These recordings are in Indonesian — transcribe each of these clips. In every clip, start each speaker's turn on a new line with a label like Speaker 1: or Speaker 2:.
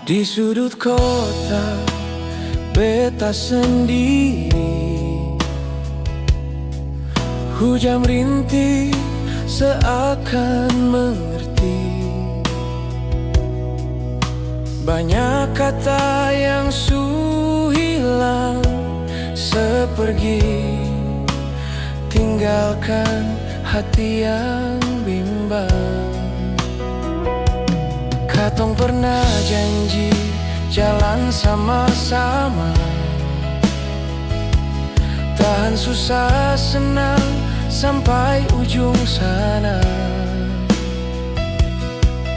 Speaker 1: Di sudut kota, beta sendiri. Hujan rintih seakan mengerti. Banyak kata yang hilang sepergi, tinggalkan hati yang bimbang. Katong pernah janji jalan sama-sama, tahan susah senang sampai ujung sana.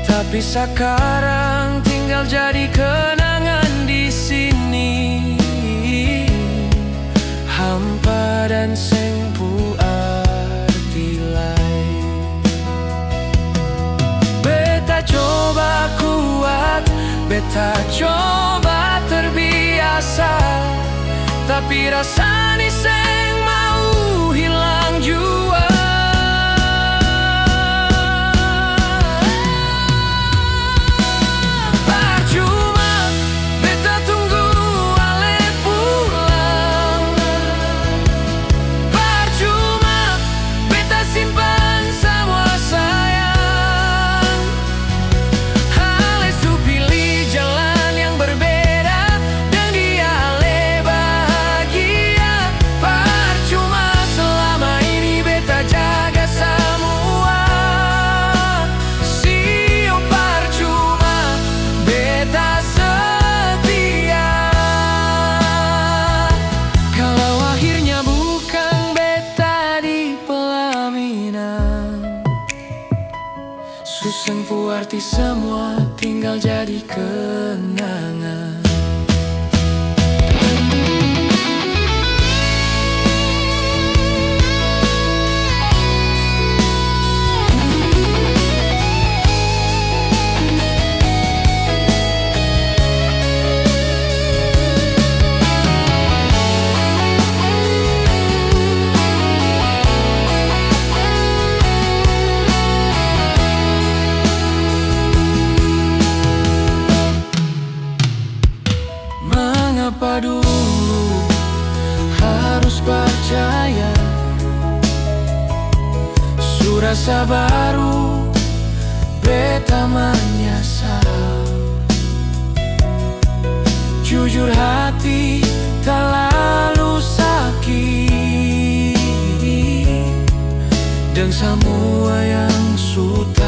Speaker 1: Tapi sekarang tinggal jadi kenangan di sini, hampa dan seng pu arti lain. Beta coba kuat, beta coba terbiasa, tapi rasa ni seng mau hilang jua. Suseng pu arti semua tinggal jadi kenangan. Mengapa dulu harus percaya surasa baru beta menyesal. Jujur hati terlalu sakit, dan semua yang sudah